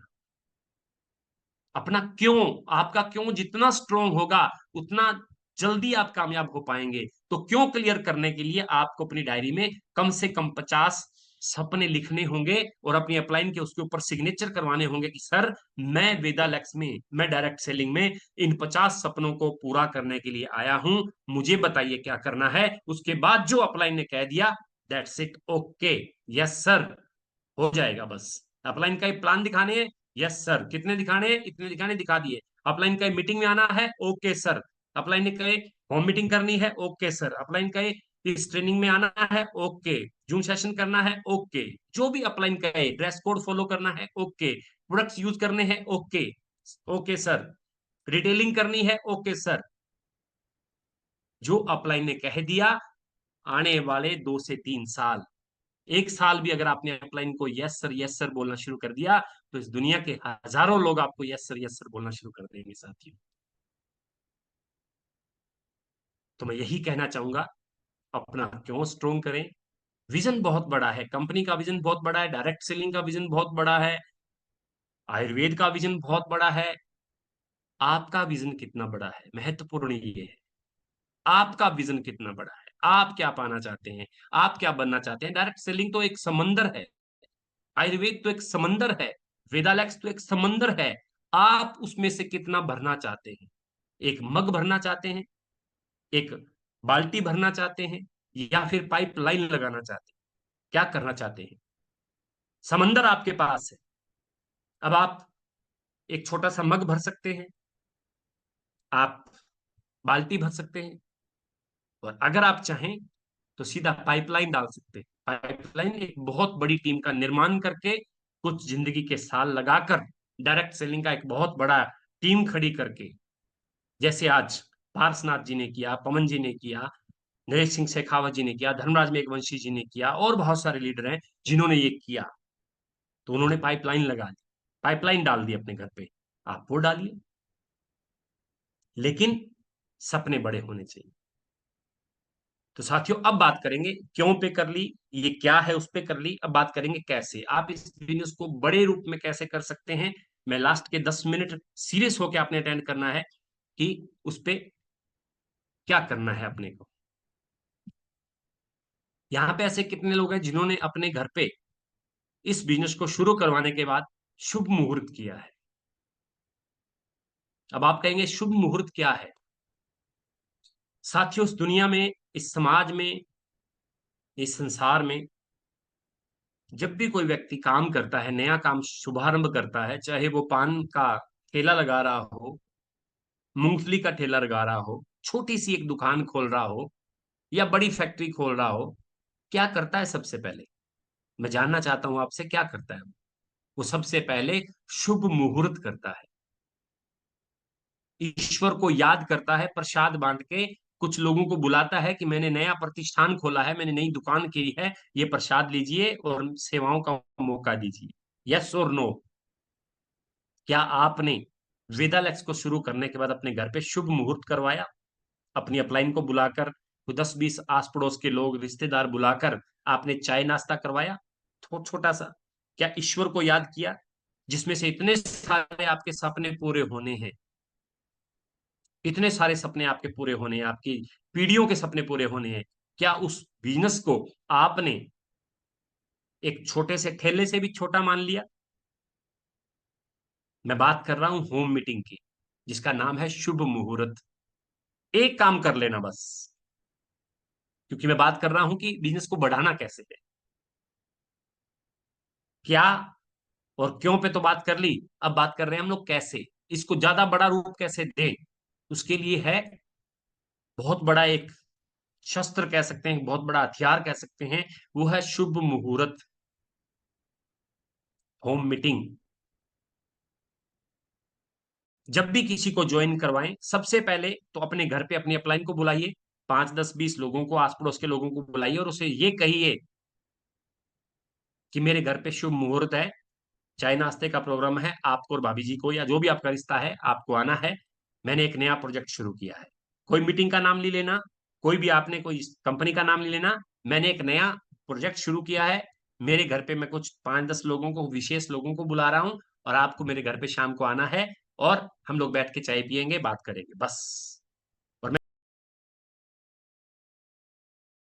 अपना क्यों, आपका क्यों जितना स्ट्रोंग होगा, उतना जल्दी आप कामयाब हो पाएंगे। तो क्यों क्लियर करने के लिए आपको अपनी डायरी में कम से कम 50 सपने लिखने होंगे, और अपनी अपलाइन के उसके ऊपर सिग्नेचर करवाने होंगे कि सर, मैं वेदा लैक्स में, मैं डायरेक्ट सेलिंग में इन 50 सपनों को पूरा करने के लिए आया हूं, मुझे बताइए क्या करना है। उसके बाद जो अपलाइन ने कह दिया, that's it, okay, yes sir, हो जाएगा। बस अपलाइन का एक प्लान दिखाने हैं, यस सर, कितने दिखाने हैं, इतने दिखाने, दिखा दिए। अपलाइन का मीटिंग में आना है, ओके सर। अपलाइन ने कहे होम मीटिंग करनी है, ओके सर। अपलाइन कहे इस ट्रेनिंग में आना है, ओके। जूम सेशन करना है, ओके। जो भी अपलाइन कहे, ड्रेस कोड फॉलो करना है, ओके। प्रोडक्ट्स यूज करने हैं, ओके, ओके सर। रिटेलिंग करनी है, ओके सर। जो अपलाइन ने कह दिया, आने वाले 2 से 3 साल, 1 साल भी अगर आपने अपलाइन को यस सर बोलना शुरू कर दिया, तो इस दुनिया के हजारों लोग आपको यस सर बोलना शुरू कर देंगे साथियों। तो मैं यही कहना चाहूंगा, अपना क्यों स्ट्रोंग करें। विजन बहुत बड़ा है, कंपनी का विजन बहुत बड़ा है, डायरेक्ट सेलिंग का विजन बहुत बड़ा है, आयुर्वेद का विजन बहुत बड़ा है। आपका विजन कितना बड़ा है, महत्वपूर्ण ये है। आपका विजन कितना बड़ा है, आप क्या पाना चाहते हैं, आप क्या बनना चाहते हैं। डायरेक्ट सेलिंग तो एक समंदर है, आयुर्वेद तो एक समंदर है, वेदालेक्स तो एक समंदर है, आप उसमें से कितना भरना चाहते हैं? एक मग भरना चाहते हैं, एक बाल्टी भरना चाहते हैं, या फिर पाइपलाइन लगाना चाहते हैं? क्या करना चाहते हैं? समंदर आपके पास है। अब आप एक छोटा सा मग भर सकते हैं, आप बाल्टी भर सकते हैं, और अगर आप चाहें तो सीधा पाइपलाइन डाल सकते हैं। पाइपलाइन एक बहुत बड़ी टीम का निर्माण करके, कुछ जिंदगी के साल लगाकर, डायरेक्ट सेलिंग का एक बहुत बड़ा टीम खड़ी करके, जैसे आज पार्सनाथ जी ने किया, पवन जी ने किया, नरेश सिंह शेखावत जी ने किया, धर्मराज मेघवंशी जी ने किया, और बहुत सारे लीडर हैं जिन्होंने ये किया। तो उन्होंने पाइपलाइन लगा दी, पाइपलाइन डाल दी अपने घर पे, आप वो डालिए। लेकिन सपने बड़े होने चाहिए। तो साथियों, अब बात करेंगे क्यों पे कर ली, ये क्या है उस पे कर ली, अब बात करेंगे कैसे आप इस बिजनेस को बड़े रूप में कैसे कर सकते हैं। मैं लास्ट के 10 मिनट सीरियस होकर आपने अटेंड करना है कि उस पे क्या करना है अपने को। यहाँ पे ऐसे कितने लोग हैं जिन्होंने अपने घर पे इस बिजनेस को शुरू करवाने के बाद शुभ मुहूर्त किया है? अब आप कहेंगे शुभ मुहूर्त क्या है? साथियों, इस दुनिया में, इस समाज में, इस संसार में, जब भी कोई व्यक्ति काम करता है, नया काम शुभारंभ करता है, चाहे वो पान का ठेला लगा रहा हो, मूंगफली का ठेला लगा रहा हो, छोटी सी एक दुकान खोल रहा हो, या बड़ी फैक्ट्री खोल रहा हो, क्या करता है सबसे पहले? मैं जानना चाहता हूं आपसे, क्या करता है वो? सबसे पहले शुभ मुहूर्त करता है, ईश्वर को याद करता है, प्रसाद बांट के कुछ लोगों को बुलाता है कि मैंने नया प्रतिष्ठान खोला है, मैंने नई दुकान की है, ये प्रसाद लीजिए और सेवाओं का मौका दीजिए। यस और नो? क्या आपने वेदालेक्स को शुरू करने के बाद अपने घर पे शुभ मुहूर्त करवाया? अपनी अपलाइन को बुलाकर, तो 10-20 आस पड़ोस के लोग, रिश्तेदार बुलाकर आपने चाय नाश्ता करवाया, छोटा सा? क्या ईश्वर को याद किया, जिसमें से इतने सारे आपके सपने पूरे होने हैं, इतने सारे सपने आपके पूरे होने हैं, आपकी पीढ़ियों के सपने पूरे होने हैं? क्या उस बिजनेस को आपने एक छोटे से ठेले से भी छोटा मान लिया? मैं बात कर रहा हूं होम मीटिंग की, जिसका नाम है शुभ मुहूर्त। एक काम कर लेना बस, क्योंकि मैं बात कर रहा हूं कि बिजनेस को बढ़ाना कैसे है। क्या और क्यों पे तो बात कर ली, अब बात कर रहे हैं हम लोग कैसे, इसको ज्यादा बड़ा रूप कैसे दें। उसके लिए है बहुत बड़ा एक शस्त्र कह सकते हैं, बहुत बड़ा हथियार कह सकते हैं, वो है शुभ मुहूर्त, होम मीटिंग। जब भी किसी को ज्वाइन करवाएं, सबसे पहले तो अपने घर पे अपनी अपलाइन को बुलाइए, 5, 10, 20 लोगों को, आस पड़ोस के लोगों को बुलाइए, और उसे ये कहिए कि मेरे घर पे शुभ मुहूर्त है, चाय नाश्ते का प्रोग्राम है, आपको और भाभी जी को, या जो भी आपका रिश्ता है, आपको आना है। मैंने एक नया प्रोजेक्ट शुरू किया है। कोई मीटिंग का नाम ले लेना, कोई भी आपने कोई कंपनी का नाम ले लेना। मैंने एक नया प्रोजेक्ट शुरू किया है, मेरे घर पे मैं कुछ 5-10 लोगों को, विशेष लोगों को बुला रहा हूं, और आपको मेरे घर पे शाम को आना है, और हम लोग बैठ के चाय पियेंगे, बात करेंगे, बस।